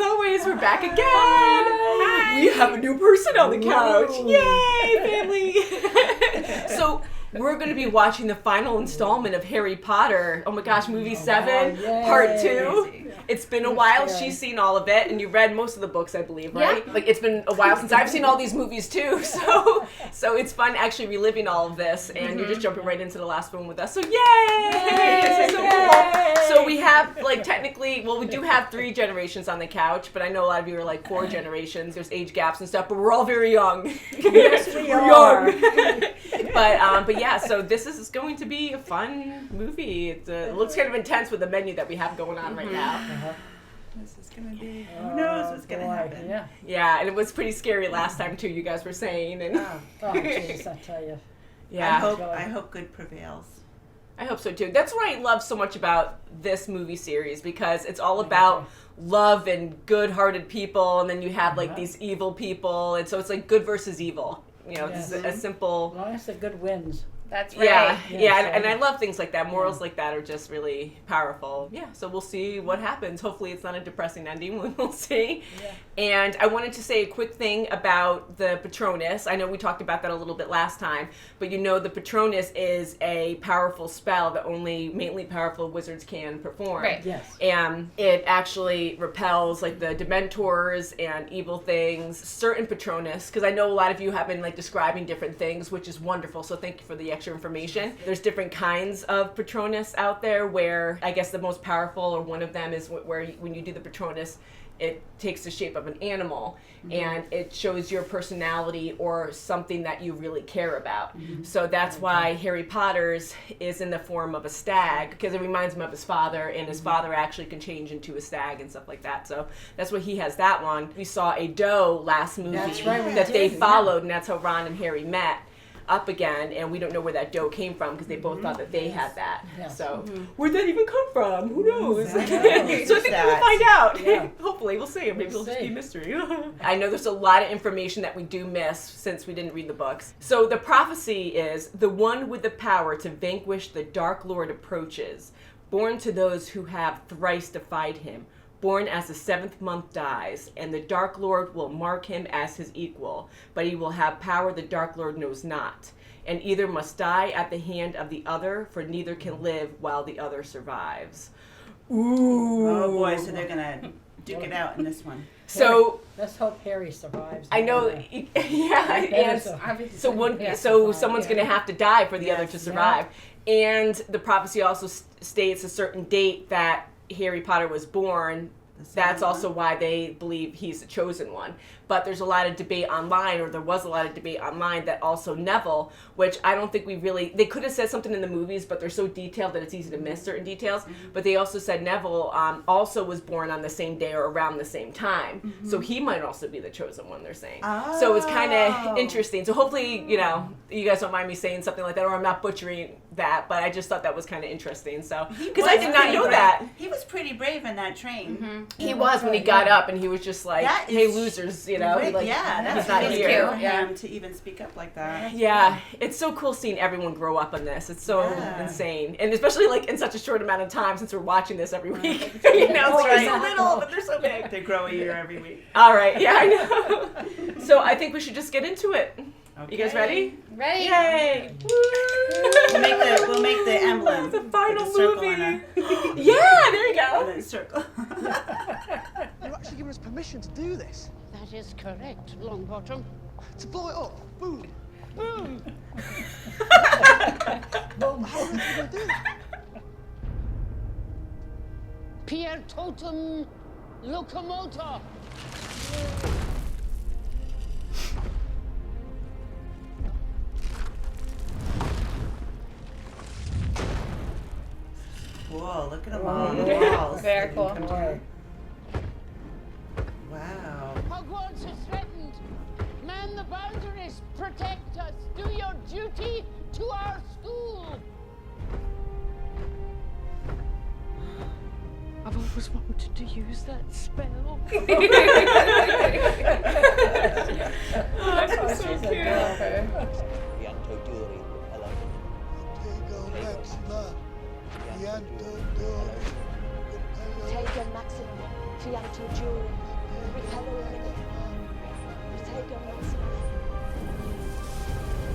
always, we're back again. Hi. We have a new person on the couch. Yay, family. So we're going to be watching the final installment of Harry Potter. Oh my gosh, movie 7, part 2. It's been a while. She's seen all of it, and you read most of the books, I believe, right? Yeah. Like, it's been a while since I've seen all these movies too, so it's fun actually reliving all of this, and you're just jumping right into the last one with us, so yay! This is so cool. So we have, like, technically, well, we do have 3 generations on the couch, but I know a lot of you are like 4 generations. There's age gaps and stuff, but we're all very young. Yes, we are. But yeah, so this is going to be a fun movie. It looks kind of intense with the menu that we have going on right now. This is going to be, who knows what's going to happen. Yeah, and it was pretty scary last time too, you guys were saying. And jeez, I tell you. Yeah. I hope good prevails. I hope so too. That's what I love so much about this movie series, because it's all about love and good-hearted people, and then you have like these evil people, and so it's like good versus evil. You know, it's a simple... As long as the good wins. That's right. Yeah, and I love things like that. Morals like that are just really powerful. Yeah, so we'll see what happens. Hopefully it's not a depressing ending. We'll see. Yeah. And I wanted to say a quick thing about the Patronus. I know we talked about that a little bit last time, but you know the Patronus is a powerful spell that only mainly powerful wizards can perform. Right. Yes. And it actually repels like the Dementors and evil things. Certain Patronus, because I know a lot of you have been like describing different things, which is wonderful. So thank you for the extra information. There's different kinds of Patronus out there, where I guess the most powerful, or one of them, is where when you do the Patronus, it takes the shape of an animal, and it shows your personality or something that you really care about. So that's why Harry Potter's is in the form of a stag, because it reminds him of his father, and his father actually can change into a stag and stuff like that. So that's why he has that one. We saw a doe last movie that they followed, and that's how Ron and Harry met up again, and we don't know where that doe came from, because they both thought that they had that. So where'd that even come from? Who knows? So I think we'll find out. Hopefully we'll see. Maybe it'll just be a mystery. I know there's a lot of information that we do miss since we didn't read the books. So the prophecy is, the one with the power to vanquish the Dark Lord approaches, born to those who have thrice defied him. Born as the 7th month dies, and the Dark Lord will mark him as his equal, but he will have power the Dark Lord knows not, and either must die at the hand of the other, for neither can live while the other survives. Ooh. Oh boy, so they're gonna duke it out in this one. So let's hope Harry survives. I know, and so someone's gonna have to die for the other to survive. And the prophecy also states a certain date that Harry Potter was born. That's also why they believe he's the chosen one. But there's a lot of debate online, or there was a lot of debate online, that also Neville, which I don't think they could have said something in the movies, but they're so detailed that it's easy to miss certain details. But they also said Neville also was born on the same day or around the same time. So he might also be the chosen one, they're saying. So it's kind of interesting. So hopefully, you know, you guys don't mind me saying something like that, or I'm not butchering that, but I just thought that was kind of interesting. So, because I did not know that. He was pretty brave in that train. He was, when he got up, and he was just like, hey, losers, you know. Like, that's not really here. cute for him to even speak up like that. Yeah, it's so cool seeing everyone grow up on this. It's so insane, and especially like in such a short amount of time, since we're watching this every week. You know, it's they're so little, but they're so big. They grow a year every week. All right, yeah, I know. So I think we should just get into it. Okay. You guys ready? Ready. Yay! We'll make the emblem. The final movie. Yeah, there you go. And then circle. You're actually giving us permission to do this? That is correct, Longbottom. To blow it up? Boom. Boom. Well, how are we going to do that? Pier totem locomotor. Whoa, look at them all on the walls. Very cool. Wow. Hogwarts is threatened. Man the boundaries. Protect us. Do your duty to our school. I've always wanted to use that spell. That's so cute. Take a maximum fianto giuro. every color in it. You take them also.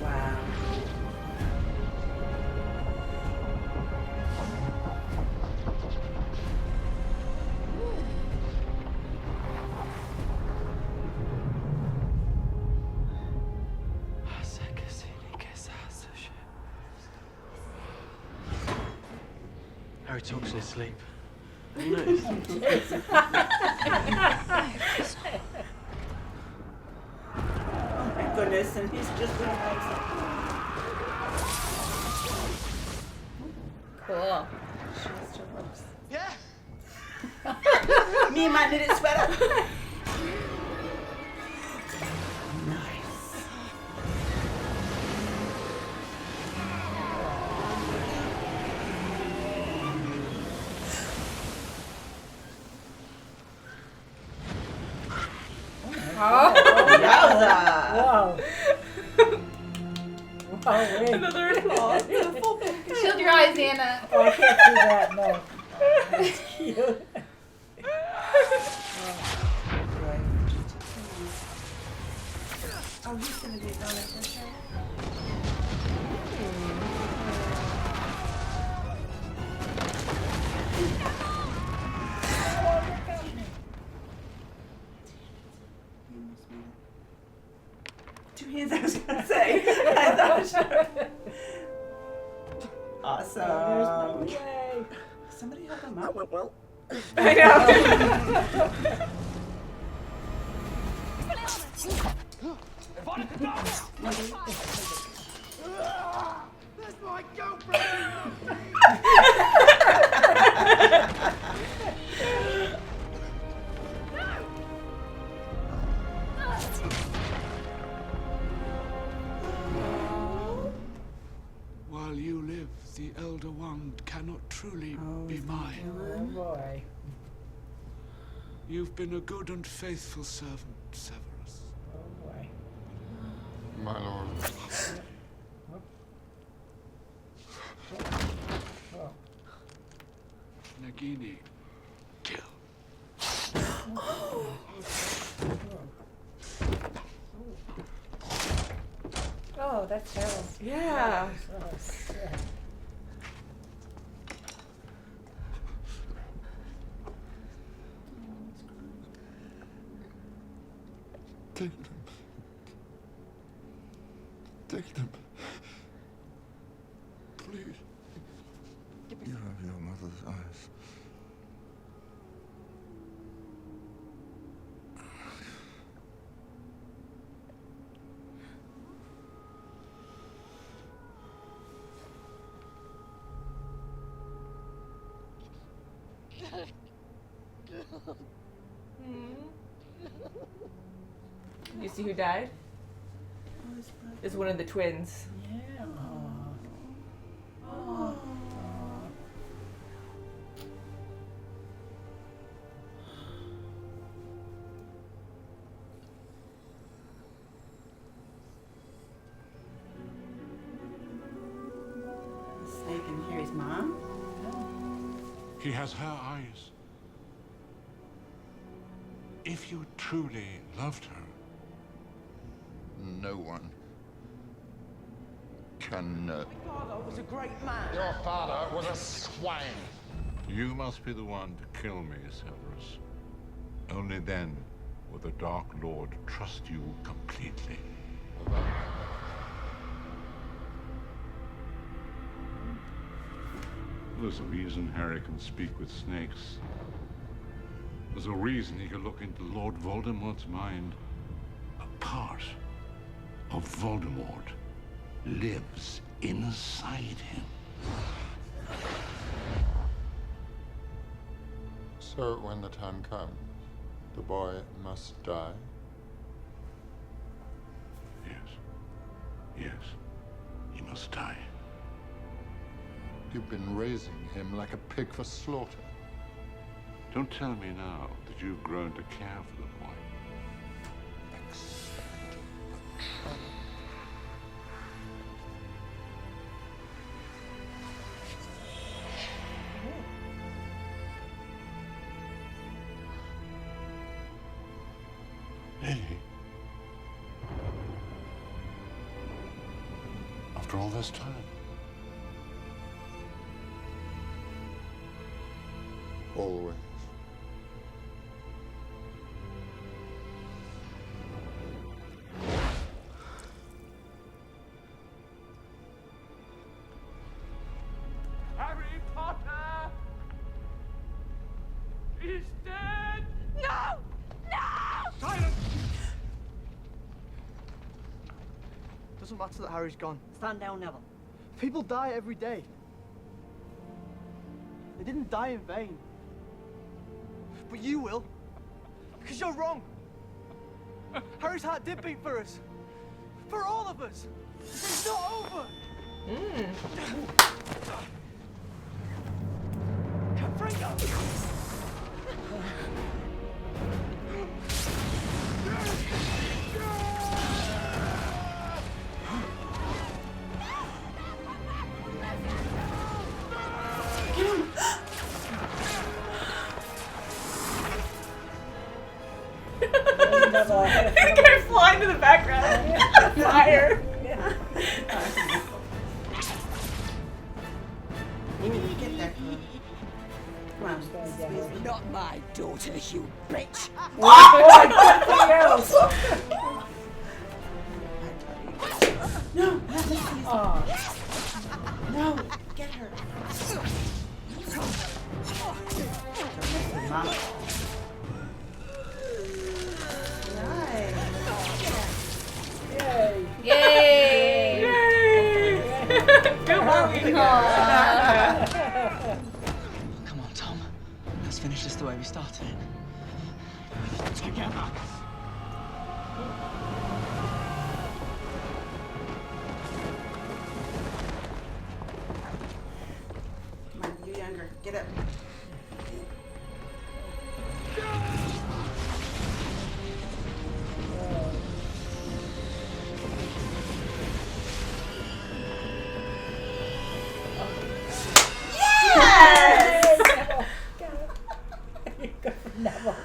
Wow. Harry talks in his sleep. Oh my goodness, and he's just relaxing. Cool. Yeah? Me and my knitted sweater. Nice. Oh. Yowza. Wow. Wow, wait. Another Shield your eyes, Anna. Oh, I can't see that, no. That's cute. Oh, he's gonna be done for sure. Two hands, I was gonna say. I thought sure. There's no Awesome. way. Somebody help him out. Well. I know. That's my girlfriend! While you live, the Elder Wand cannot truly be mine. Oh boy. You've been a good and faithful servant, Severus. Oh boy. My lord. Oh. Nagini, kill. Oh, that's terrible. Yeah. Oh, shit. Take them. Take them. Please. You have your mother's eyes. You see who died? Is one of the twins. Yeah. Oh. Snake can hear his mom. He has her eyes. If you truly loved her, No one can know. Father was a great man. Your father was a swine. you must be the one to kill me, Severus. Only then will the Dark Lord trust you completely. There's a reason Harry can speak with snakes. There's a reason he can look into Lord Voldemort's mind. A part of Voldemort lives inside him. So when the time comes, the boy must die. Yes. Yes. He must die. You've been raising him like a pig for slaughter. Don't tell me now that you've grown to care for the boy. Lily? After all this time? Always. Harry Potter! He's dead! No! No! Silence! Doesn't matter that Harry's gone. Stand down, Neville. People die every day. They didn't die in vain. But you will. Because you're wrong. Harry's heart did beat for us. For all of us. It's not over. The guy flying to the background. Fire. Get that. Come on. Not my daughter, you bitch. No, nothing. Oh. No, get her. Mom. Yay. Yay! Good movie. Come on, Tom. Let's finish this the way we started it. Together. Come on, you younger. Get up. Good for Neville.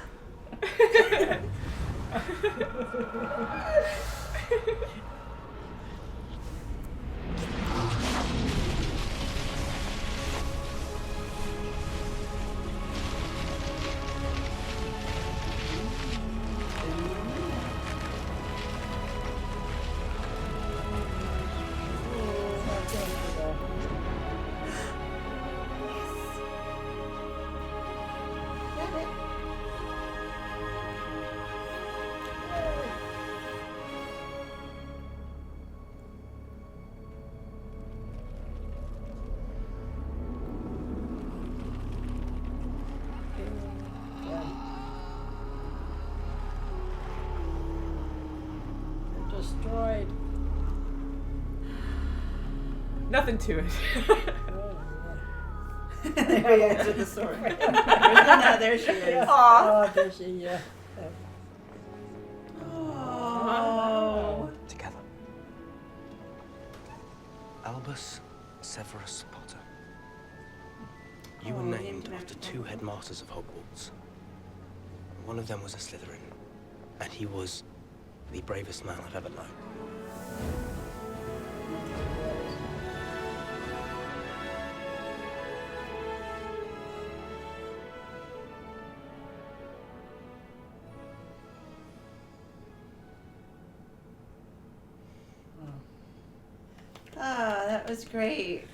Destroyed. Nothing to it. There you answered the sword. No, there she is. Oh, there she is. Yeah. Oh. Together. Albus Severus Potter. You were Oh, named yeah, after yeah. 2 headmasters of Hogwarts. One of them was a Slytherin, and he was the bravest man I've ever known. Oh, that was great.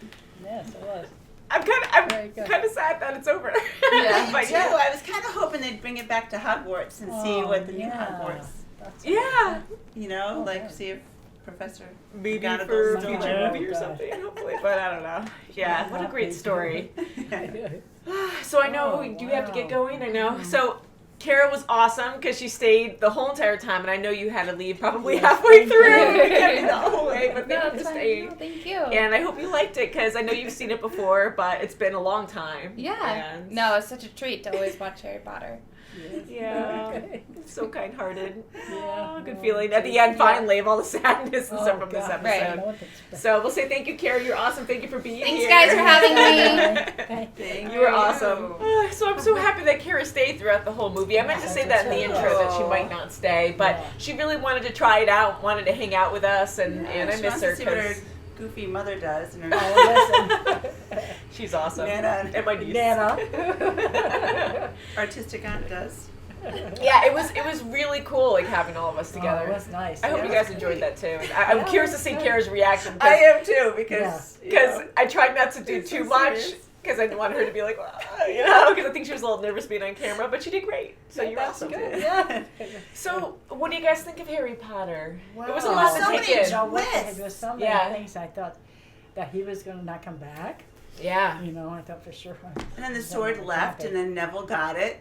Yes, it was. I'm Very good. kind of sad that it's over. Yeah. But Too, I was kind of hoping they'd bring it back to Hogwarts and see what the new Hogwarts, That's yeah. you know, Oh, like yeah. see if Professor Maybe for McGonagall's a still future there. movie or something, hopefully. But I don't know. Yeah, what a great story. good. So I know Oh, you have to get wow. going. I know. So Kara was awesome because she stayed the whole entire time, and I know you had to leave probably halfway through. You kept me the whole way, but thank No, you it's for fine. staying. No, thank you. And I hope you liked it because I know you've seen it before, but it's been a long time. Yeah. And No, it's such a treat to always watch Harry Potter. Yes. Yeah. Okay. So kind-hearted. Yeah. Oh, good Oh, feeling. At the end, finally, of all the sadness and Oh, stuff from this God. episode. I know what to expect. So we'll say thank you, Kara. You're awesome. Thank you for being Thanks, here. guys, for having me. Thank you. You were awesome. So I'm so happy that Kara stayed throughout the whole movie. movie. I meant to say that in the intro that she might not stay, but she really wanted to try it out, wanted to hang out with us, and I she miss wants her to see what her because goofy mother does. And her she's awesome. Nana. And my niece. Nana. artistic aunt does. Yeah, it was really cool, like having all of us together. Oh, it was nice. I hope Yeah, you it guys was enjoyed great. that too. I'm curious to see Kara's reaction. I am too, because Because I tried not to do It's so too much serious. because I didn't want her to be like, you know, because I think she was a little nervous being on camera, but she did great. So you're That's awesome. good. Yeah. So, what do you guys think of Harry Potter? Wow. It was a lot So to many take in. twists. There was so many Yeah. things I thought that he was going to not come back. Yeah. You know, I thought for sure. And then the sword left, and then Neville got it.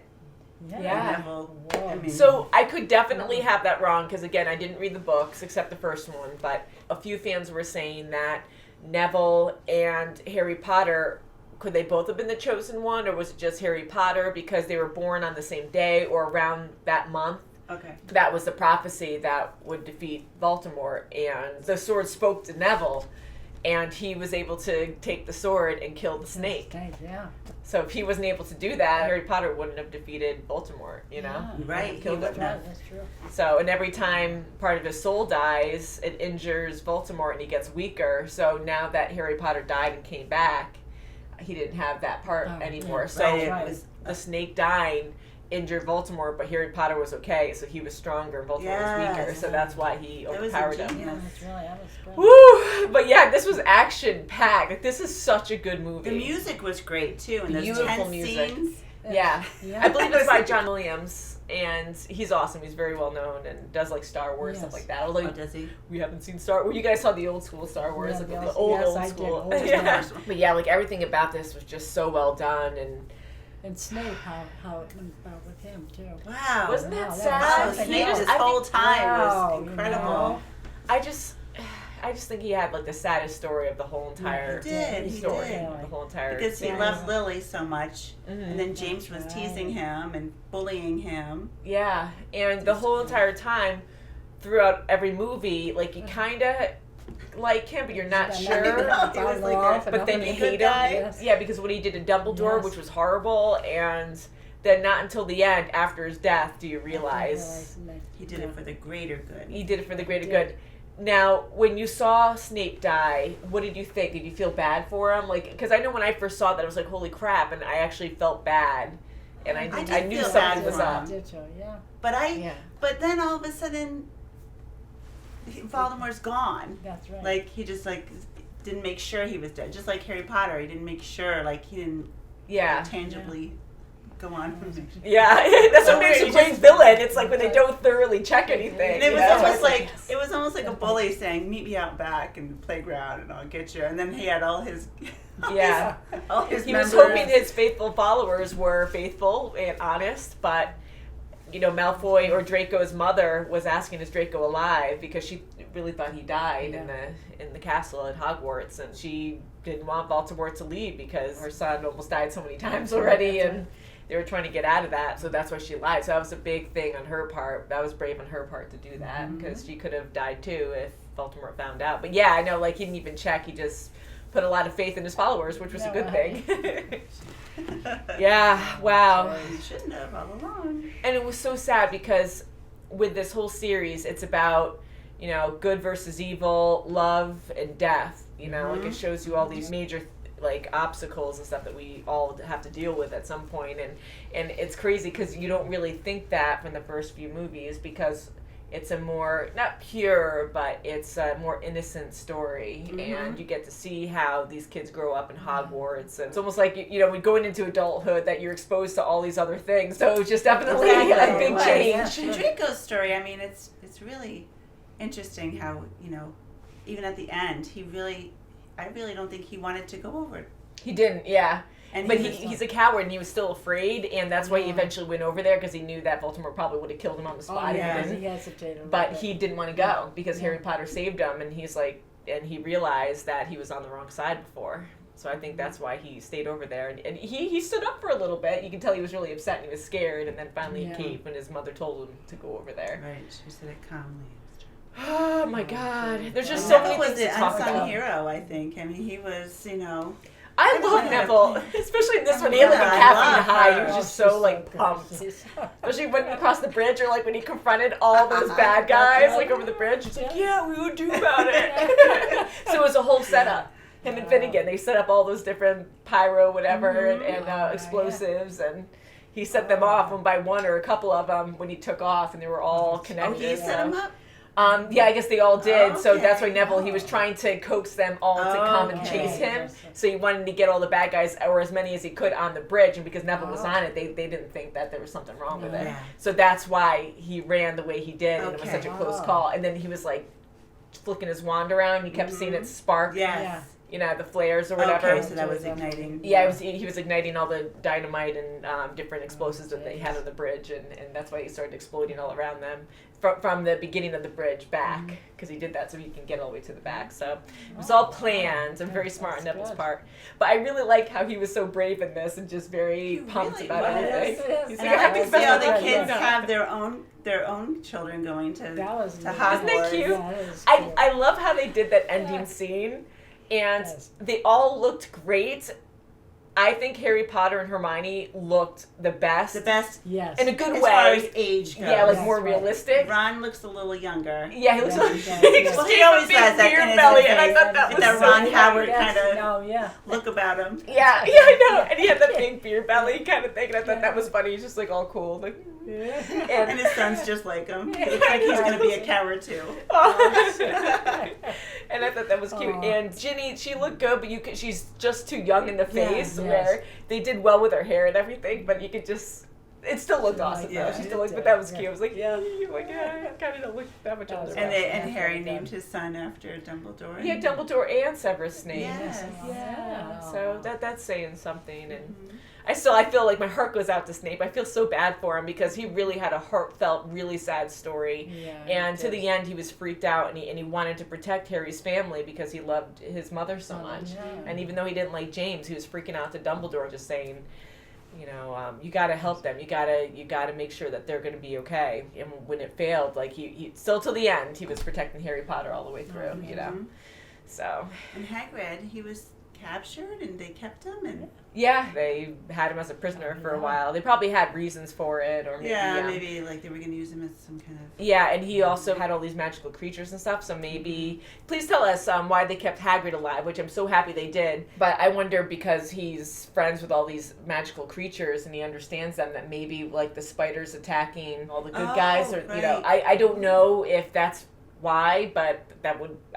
Yeah. Neville, Whoa. I mean, So I could definitely have that wrong because again I didn't read the books except the first one, but a few fans were saying that Neville and Harry Potter, could they both have been the chosen one, or was it just Harry Potter because they were born on the same day or around that month? okay. That was the prophecy that would defeat Voldemort, and the sword spoke to Neville, and he was able to take the sword and kill the snake. Yeah. So if he wasn't able to do that, Harry Potter wouldn't have defeated Voldemort, you know? Yeah. Right, he Killed wouldn't him. have. That's true. So, and every time part of his soul dies, it injures Voldemort and he gets weaker. So now that Harry Potter died and came back, he didn't have that part Oh, anymore. yeah. So Right, it Right. was the snake dying injured Voldemort, but Harry Potter was okay, so he was stronger, Voldemort was weaker, Yes. so that's why he That was overpowered him. ingenious. Yeah, that's really, that was good. Woo! But yeah, this was action packed. Like, this is such a good movie. The music was great too, and those Beautiful tense music. scenes. Yeah. Yeah. I believe it's by John Williams, and he's awesome. He's very well known and does like Star Wars stuff Yes. like that. Although Oh, does he? we haven't seen Star Wars. You guys saw the old school Star Wars, Yeah, like the the old- old yes, I did. school. Old Yeah. Star Wars. But yeah, like everything about this was just so well done, and And Snape, how it went about with him too. Wow. wasn't that Wow, sad? that Wow, was Snape I this think- whole time Wow, was you incredible. know. I just think he had like the saddest story of the whole entire He did, he story, did. of the whole entire Because he series. loved Lily so much, Mhm. and then James was That's teasing right. him and bullying him. Yeah, and the whole entire time, throughout every movie, like you kind of like him, but you're not Yeah, sure. He was like But then you hate him. Yes. Yeah, because what he did to Dumbledore, Yes. which was horrible, and then not until the end, after his death, do you realize He did it for the greater good. he did it for the greater did. good. Now, when you saw Snape die, what did you think? Did you feel bad for him? Like, because I know when I first saw that, I was like, "Holy crap!" And I actually felt bad, and I did knew feel something bad was for up. him. Did you? Yeah. Yeah. But then all of a sudden, Voldemort's gone. That's right. Like he just like didn't make sure he was dead. Just like Harry Potter, he didn't make sure. Like he didn't Yeah. tangibly go on from there. Yeah, that's what So makes weird, a you great just- villain. It's like when they don't thoroughly check anything. And it you was know? almost like a bully saying, "Meet me out back in the playground, and I'll get you." And then he had all his Yeah. all his He was members. hoping his faithful followers were faithful and honest, but you know, Malfoy or Draco's mother was asking, "Is Draco alive?" Because she really thought he died in the castle at Hogwarts, and she didn't want Voldemort to leave because her son almost died so many times already, and they were trying to get out of that. So that's why she lied. So that was a big thing on her part. That was brave on her part to do that because she could have died too if Voldemort found out. But yeah, I know, like he didn't even check. He just put a lot of faith in his followers, which was a good thing. Yeah, wow. You shouldn't have all along. And it was so sad because with this whole series, it's about, you know, good versus evil, love and death. You know, like it shows you all these major like obstacles and stuff that we all have to deal with at some point. And it's crazy because you don't really think that from the first few movies because it's a more, not pure, but it's a more innocent story. And you get to see how these kids grow up in Hogwarts. And it's almost like, you know, when going into adulthood that you're exposed to all these other things. So it was just definitely a big change. And Draco's story, I mean, it's really interesting how, you know, even at the end, I really don't think he wanted to go over it. He didn't, yeah. And But he was he's a coward and he was still afraid, and that's why he eventually went over there because he knew that Voldemort probably would have killed him on the spot. yeah. Because- He hesitated. But he didn't want to go because Harry Potter saved him, and he's like, and he realized that he was on the wrong side before. So I think that's why he stayed over there, and he stood up for a little bit. You can tell he was really upset and he was scared, and then finally he caved when his mother told him to go over there. Right, she said it calmly. Oh my God! There's just And so Neville many was things to the talk unsung about. hero, I think. I mean, he was, you know. I love Neville, especially in this one. He had like a caffeine high. He was just so like pumped. Especially when he crossed the bridge, or like when he confronted all those bad guys like over the bridge. He's like, yeah, we would do about it. So it was a whole setup. Him and Finnegan, they set up all those different pyro, whatever, and explosives, and he set them off one by one, or a couple of them when he took off, and they were all connected. Oh, he set them up? Yeah, I guess they all did. Okay. So that's why Neville, he was trying to coax them all to come and chase him. So he wanted to get all the bad guys, or as many as he could, on the bridge. And because Neville was on it, they didn't think that there was something wrong with it. Yeah. So that's why he ran the way he did, and it was such a close call. And then he was like flicking his wand around. You kept seeing it spark. Yes. You know, the flares or whatever. Okay, so that was igniting. Yeah, he was igniting all the dynamite and different explosives that they had on the bridge, and that's why he started exploding all around them from the beginning of the bridge back, because he did that so he can get all the way to the back. So it was all planned and very smart on Neville's part. But I really like how he was so brave in this and just very pumped about everything. He's like, And I happy can see all the festival. kids have their own children going to Hogwarts. Isn't that cute? I love how they did that ending scene. And they all looked great. I think Harry Potter and Hermione looked the best. The best, yes, in a good as way. far as age goes. Yeah, like more realistic. Ron looks a little younger. Yeah, he looks like well, he always has that beard in his belly, face. and I thought that With was that so Ron funny. Howard kind of look about him. Yeah, I know. And he had that big beard belly kind of thing, and I thought that was funny. He's just like all cool, like. And his son's just like him. He looks like he's going to be a coward too. And I thought that was cute. And Ginny, she looked good, but she's just too young in the face. Where they did well with her hair and everything, but you could just. It still looked awesome though. She still looked, but that was cute. I was like, I kind of don't look that much older. And Harry named his son after Dumbledore. Yeah, Dumbledore and Severus Snape. Yes. Yeah. So that's saying something. And I feel like my heart goes out to Snape. I feel so bad for him because he really had a heartfelt, really sad story. Yeah, and to the end, he was freaked out, and he wanted to protect Harry's family because he loved his mother so much. Yeah. And even though he didn't like James, he was freaking out to Dumbledore, just saying, you know, you got to help them. You got to make sure that they're going to be okay. And when it failed, like he still to the end, he was protecting Harry Potter all the way through. You know, so. And Hagrid, he was captured, and they kept him, and they had him as a prisoner for a while. They probably had reasons for it, or maybe maybe like they were going to use him as some kind of and he also had all these magical creatures and stuff. So maybe please tell us why they kept Hagrid alive, which I'm so happy they did. But I wonder because he's friends with all these magical creatures and he understands them, that maybe like the spiders attacking all the good guys, or you know, I don't know if that's why, but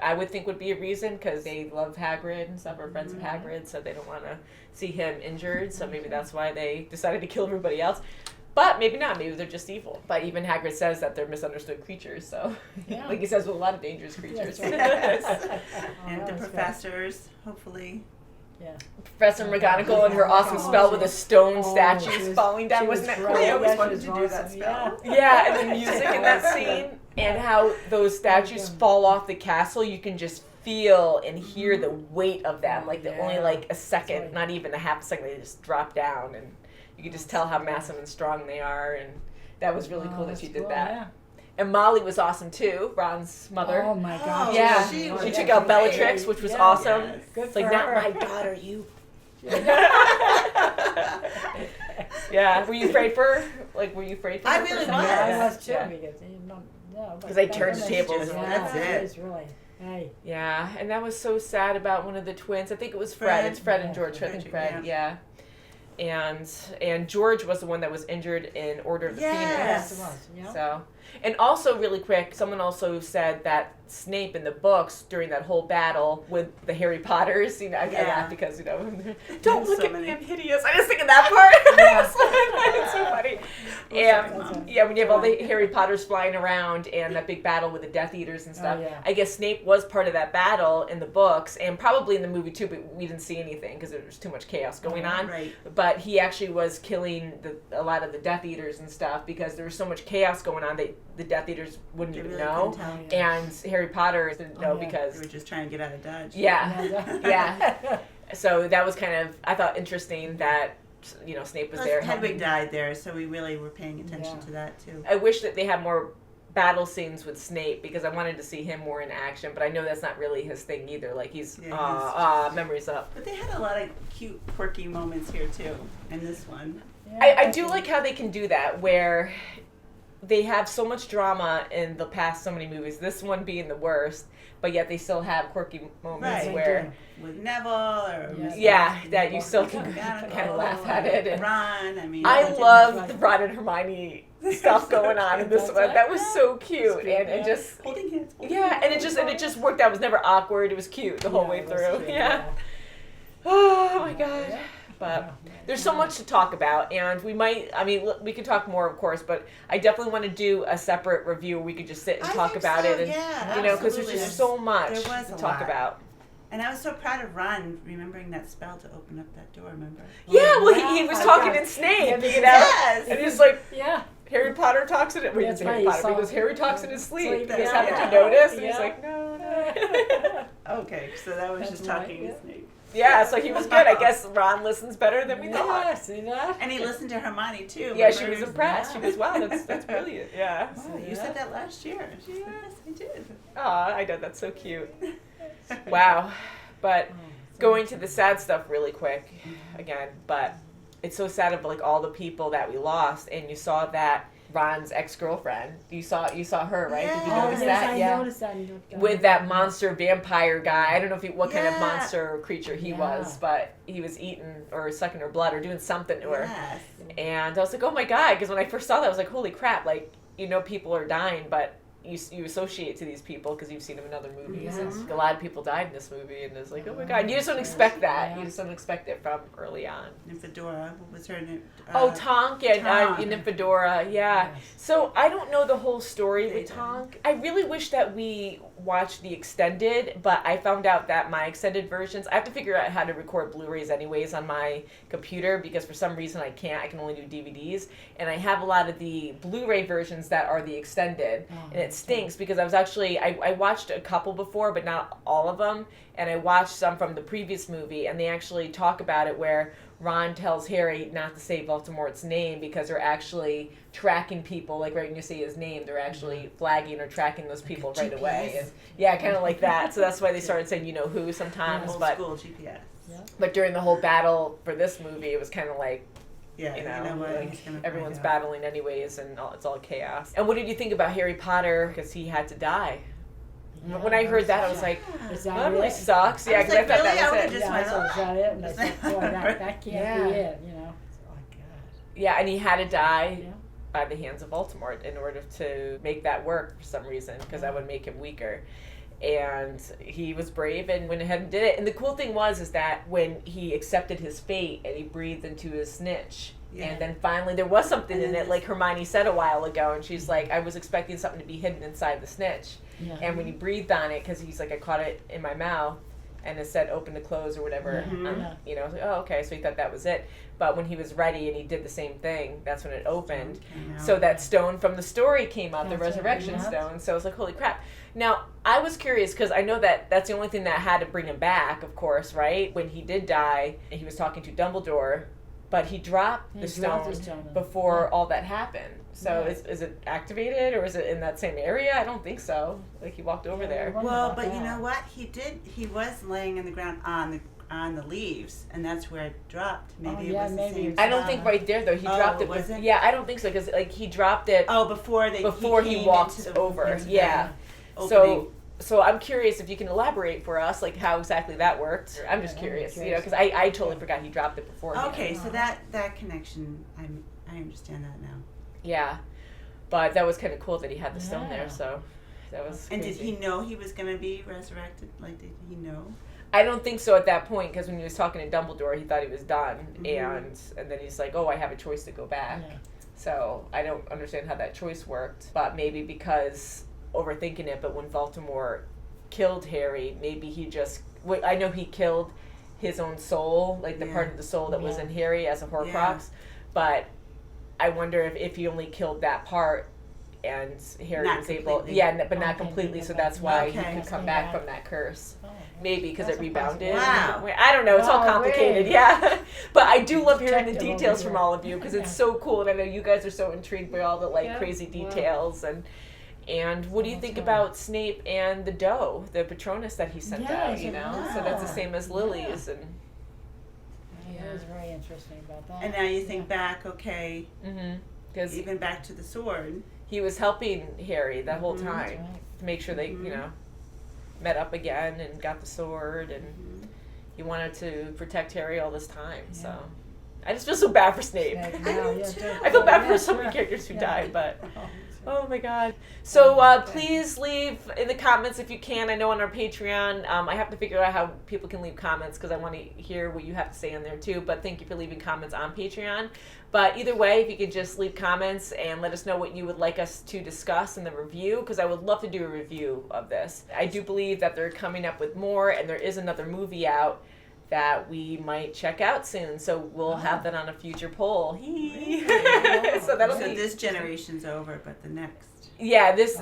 I would think would be a reason because they love Hagrid and stuff, are friends of Hagrid, so they don't want to see him injured. So maybe that's why they decided to kill everybody else. But maybe not. Maybe they're just evil. But even Hagrid says that they're misunderstood creatures. So, like he says with a lot of dangerous creatures. And the professors, hopefully. Yeah. Professor McGonagall and her awesome spell with the stone statues falling down. Wasn't that cool? I always wanted to do that spell. Yeah, and the music in that scene, and how those statues fall off the castle, you can just feel and hear the weight of them. Like only like a second, not even a half a second, they just drop down, and you can just tell how massive and strong they are. And that was really cool that she did that. Yeah. And Molly was awesome too, Ron's mother. Oh my gosh. Yeah, she took out Bellatrix, which was awesome. Yes. Good it's like, her. not my daughter, you. Yeah, were you afraid for her? Like, were you afraid for her? I really was. I was too, because they turned the tables. That's it. It's really, hey. Yeah, and that was so sad about one of the twins. I think it was Fred. It's Fred and George. I think Fred, yeah. And George was the one that was injured in Order of the Phoenix. Yes, it was. Yeah. So, and also really quick, someone also said that Snape in the books during that whole battle with the Harry Potters, you know, I laugh because, you know, don't look at me, I'm hideous. I just think of that part. It's so funny. And when you have all the Harry Potters flying around and that big battle with the Death Eaters and stuff, I guess Snape was part of that battle in the books and probably in the movie too, but we didn't see anything because there was too much chaos going on. Right. But he actually was killing a lot of the Death Eaters and stuff because there was so much chaos going on that the Death Eaters wouldn't even know. And Harry Potter didn't know because... They were just trying to get out of Dodge. Yeah. So that was kind of, I thought, interesting that, Snape was there. Hedwig died there, so we really were paying attention to that, too. I wish that they had more battle scenes with Snape because I wanted to see him more in action, but I know that's not really his thing either. Like he's memories up. But they had a lot of cute, quirky moments here too in this one. I do like how they can do that where they have so much drama in the past so many movies, this one being the worst, but yet they still have quirky moments where with Neville or that you still can kind of laugh at it. And Ron, I love the Ron and Hermione stuff going on in this one. That was so cute and just holding hands. And it just worked out. It was never awkward. It was cute the whole way through. Oh my god. But there's so much to talk about, and we could talk more, of course, but I definitely want to do a separate review where we could just sit and talk about it, and because there's just so much to talk about. And I was so proud of Ron remembering that spell to open up that door, remember? Yeah, well, he was talking in Snape, you know? Yes! And he's like, Harry Potter talks in it. Wait, Harry Potter, because Harry talks in his sleep. You guys haven't you noticed? And he's like, no. Okay, so that was just talking in Snape. Yeah, so he was good. I guess Ron listens better than we thought. See that? And he listened to Hermione too. Yeah, she was impressed. She goes, wow, that's brilliant. Yeah. Oh, you said that last year. Yes, I did. Aw, I know, that's so cute. Wow. But going to the sad stuff really quick again, but it's so sad of like all the people that we lost, and you saw that Ron's ex-girlfriend. You saw her, right? Yeah. Did you notice that? I noticed that. With that monster vampire guy. I don't know what kind of monster or creature he was, but he was eating or sucking her blood or doing something to her. Yes. And I was like, oh my god, because when I first saw that, I was like, holy crap, like, people are dying, but you associate to these people because you've seen them in other movies. And a lot of people died in this movie, and it's like, oh my god, you just don't expect that. You just don't expect it from early on. Nymphadora, what was her name? Tonk and Nymphadora, So I don't know the whole story with Tonk. I really wish that we watched the extended, but I found out that my extended versions, I have to figure out how to record Blu-rays anyways on my computer because for some reason I can't. I can only do DVDs, and I have a lot of the Blu-ray versions that are the extended, and it stinks because I was actually, I watched a couple before, but not all of them, and I watched some from the previous movie, and they actually talk about it where Ron tells Harry not to say Voldemort's name because they're actually tracking people, like right when you say his name, they're actually flagging or tracking those people right away. And, kind of like that. So that's why they started saying you know who sometimes. Old school GPS. But during the whole battle for this movie, it was kind of like, what? Everyone's battling anyways, and it's all chaos. And what did you think about Harry Potter? Because he had to die. When I heard that, I was like, that really sucks. Yeah, because I thought that was it. Is that it? And I said, boy, that can't be it, Yeah, and he had to die by the hands of Voldemort in order to make that work for some reason, because that would make him weaker. And he was brave and went ahead and did it. And the cool thing is that when he accepted his fate and he breathed into his snitch, and then finally there was something in it, like Hermione said a while ago, and she's like, I was expecting something to be hidden inside the snitch. And when he breathed on it, because he's like, I caught it in my mouth, and it said open to close or whatever, I was like, oh, okay, so he thought that was it. But when he was ready and he did the same thing, that's when it opened. So that stone from the story came out, the resurrection stone. So I was like, holy crap. Now, I was curious, because I know that that's the only thing that had to bring him back, of course, right? When he did die, and he was talking to Dumbledore, but he dropped the stone before all that happened. So is it activated, or is it in that same area? I don't think so. Like, he walked over there. Well, but you know what? He was laying in the ground on the leaves, and that's where it dropped. Maybe it was the same I don't think right there, though. He dropped it. Was it? Yeah, I don't think so, because like he dropped it. Before he walked over. So I'm curious if you can elaborate for us, like how exactly that worked. I'm just curious, because I totally forgot he dropped it before. Okay, so that connection, I understand that now. Yeah, but that was kind of cool that he had the stone there. So that was. And crazy. did he know he was going to be resurrected? Like, did he know? I don't think so at that point, because when he was talking to Dumbledore, he thought he was done, and then he's like, oh, I have a choice to go back. So I don't understand how that choice worked, but maybe because overthinking it, but when Voldemort killed Harry, maybe he just, I know he killed his own soul, like the part of the soul that was in Harry as a Horcrux, but I wonder if he only killed that part and Harry was able, but not completely, so that's why he could come back from that curse. Maybe because it rebounded. Wow. I don't know. It's all complicated. But I do love hearing the details from all of you, because it's so cool, and I know you guys are so intrigued by all the crazy details and And what do you think about Snape and the doe, the Patronus that he sent out, you know? So that's the same as Lily's. And It was very interesting about that. And now you think back, okay, because even back to the sword. he was helping Harry that whole time Right. to make sure they, you know, met up again and got the sword, and he wanted to protect Harry all this time. So I just feel so bad for Snape. I feel bad for so many characters who died, but oh my god. So please leave in the comments if you can. I know on our Patreon, I have to figure out how people can leave comments because I want to hear what you have to say on there too. But thank you for leaving comments on Patreon. But either way, if you could just leave comments and let us know what you would like us to discuss in the review, because I would love to do a review of this. I do believe that they're coming up with more, and there is another movie out that we might check out soon. So we'll have that on a future poll. So that'll be... this generation's over, but the next. Yeah, this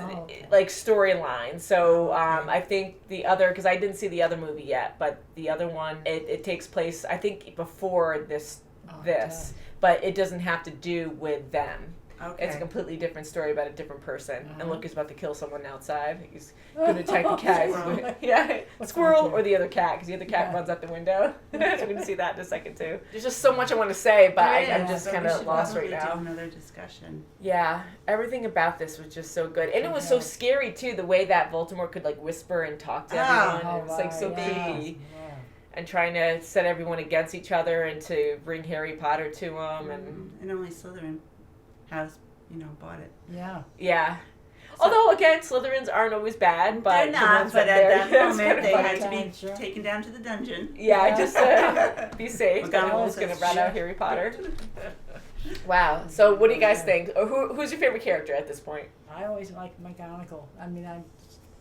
like storyline. So I think the other, because I didn't see the other movie yet, but the other one, it takes place, I think, before this, but it doesn't have to do with them. Okay. It's a completely different story about a different person. And Luke is about to kill someone outside. He's going to attack the cat. Squirrel or the other cat, because the other cat runs out the window. So we're going to see that in a second, too. There's just so much I want to say, but I'm just kind of lost right now. Do another discussion. Yeah, everything about this was just so good. And it was so scary, too, the way that Voldemort could, like, whisper and talk to everyone. It was, like, so creepy. And trying to set everyone against each other and to bring Harry Potter to them. And only Slytherin house, bought it. Yeah. Although, again, Slytherins aren't always bad, but they're not. But at that moment, they had to be Sure. taken down to the dungeon. Yeah, just be safe. No one's going to rat out Harry Potter. Wow. So, what do you guys think? Who's your favorite character at this point? I always like McGonagall. I mean,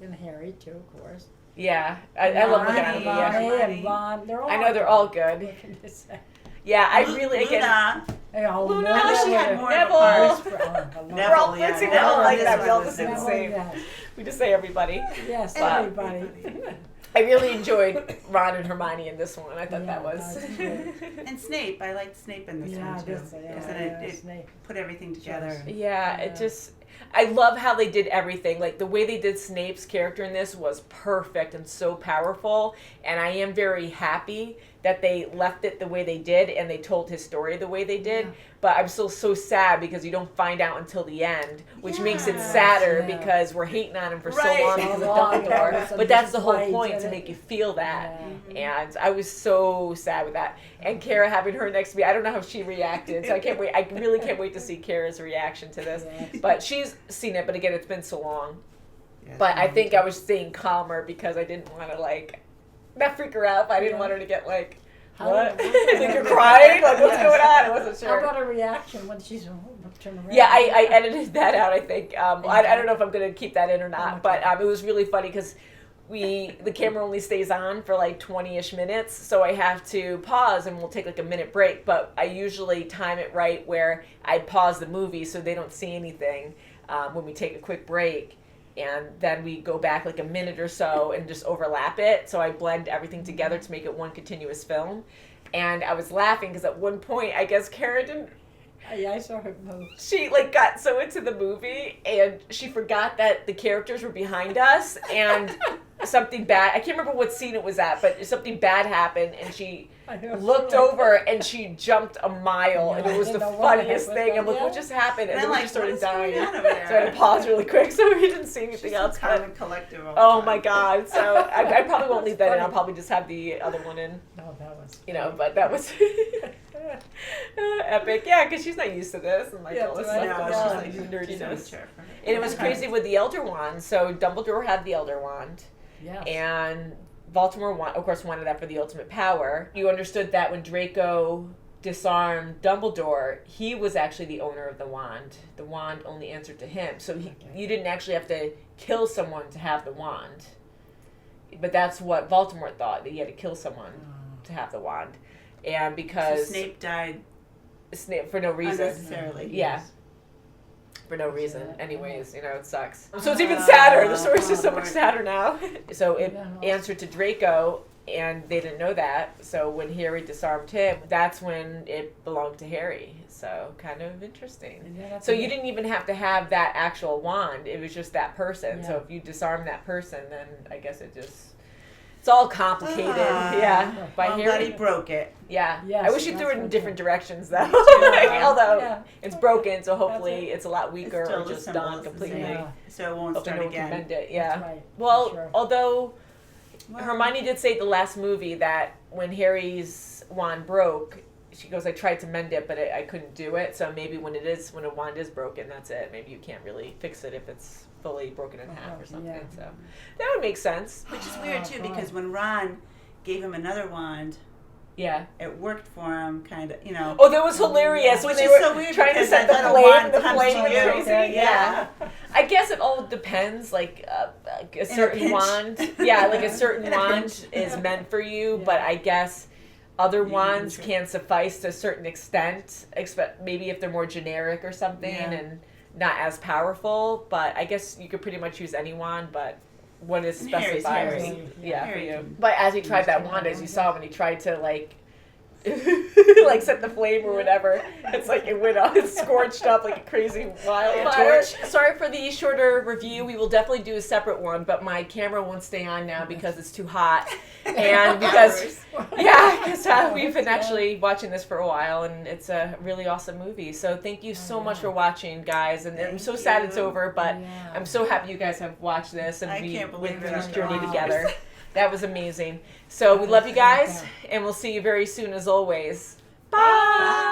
and Harry too, of course. Yeah, I love McGonagall. Yeah. And Ron, they're all. I know they're all good. What can you say? Yeah, I really Luna. Luna. I wish she had more Neville. of a We're all fixing Neville like that. We all just say the Neville, same. yes. We just say everybody. Yes, But everybody. I really enjoyed Ron and Hermione in this one. I thought that was. And Snape. I liked Snape in this one too. Because it Snape. put everything together. Yeah, it just... I love how they did everything. Like, the way they did Snape's character in this was perfect and so powerful. And I am very happy that they left it the way they did and they told his story the way they did. Yeah. But I'm still so sad because you don't find out until the end, which makes it sadder because we're hating on him for so long because of Dumbledore. But that's the whole point, to make you feel that. And I was so sad with that. And Kara having her next to me, I don't know how she reacted. So I can't wait. I really can't wait to see Kara's reaction to this. But she's seen it, but again, it's been so long. But I think I was staying calmer because I didn't want to, not freak her out, but I didn't want her to get, what? Like, you're crying? Like, what's going on? I wasn't sure. How about a reaction when she's turned around? Yeah, I edited that out, I think. I don't know if I'm going to keep that in or not, but it was really funny because the camera only stays on for 20-ish minutes, so I have to pause and we'll take a minute break, but I usually time it right where I pause the movie so they don't see anything when we take a quick break. And then we go back a minute or so and just overlap it. So I blend everything together to make it one continuous film. And I was laughing because at one point, I guess Kara didn't... Yeah, I saw her move. She got so into the movie and she forgot that the characters were behind us and something bad... I can't remember what scene it was at, but something bad happened and she looked over and she jumped a mile and it was the funniest thing. And look what just happened. And then we just started dying. So I had to pause really quick so we didn't see anything else. Calm and collective. Oh my God. So I probably won't leave that in. I'll probably just have the other one in. No, that was... but that was... epic. Yeah, because she's not used to this and all this stuff. She's nerdiness. And it was crazy with the Elder Wand. So Dumbledore had the Elder Wand. Yes. And Voldemort, of course, wanted that for the ultimate power. You understood that when Draco disarmed Dumbledore, he was actually the owner of the wand. The wand only answered to him. So you didn't actually have to kill someone to have the wand. But that's what Voldemort thought, that he had to kill someone to have the wand. And because... So Snape died... for no reason. Unnecessarily. Yeah. For no reason. Anyways, it sucks. So it's even sadder. The story's just so much sadder now. So it answered to Draco, and they didn't know that. So when Harry disarmed him, that's when it belonged to Harry. So kind of interesting. So you didn't even have to have that actual wand. It was just that person. So if you disarm that person, then I guess it's all complicated. Yeah. By Well, I'm Harry. glad he broke it. Yeah. Yes, I wish you that's threw it in what different directions though. Yeah. Although it's broken, so hopefully it's a lot weaker Still or the just symbol done is the completely. same. Yeah. So it won't Hopefully start no one can again. mend it. Yeah. That's right. Well, For sure. although Well, Hermione did say at the last movie that when Harry's wand broke, she goes, I tried to mend it, but I couldn't do it. So maybe when a wand is broken, that's it. Maybe you can't really fix it if it's fully broken in half or something. Yeah. So that would make sense. Which is weird too, Oh, because God. when Ron gave him another wand, Yeah. it worked for him, kind of, you know. Oh, that was hilarious when Which they is were so weird trying to because set the then a flame. wand The comes flame to went you. crazy. Yeah. I guess it all depends. Like a certain pinch. wand, like a certain In a wand pinch. is meant for you. Yeah. But I guess other You wands can can suffice to a certain extent. Maybe if they're more generic or something Yeah. and not as powerful. But I guess you could pretty much use any wand. But what is And Harry's specified? Harry. Yeah, for Harry you. can But as he tried that use wand, that as you wand, saw when he tried to like set the flame or whatever, it's like it went up, it's scorched up like a crazy wildfire. Sorry for the shorter review. We will definitely do a separate one, but my camera won't stay on now because it's too hot, and because we've been actually watching this for a while, and it's a really awesome movie. So thank you so much for watching, guys. And I'm so sad it's over, but I'm so happy you guys have watched this and I we can't believe went it through this after journey all. together. That was amazing. So we love you guys, and we'll see you very soon as always. Bye.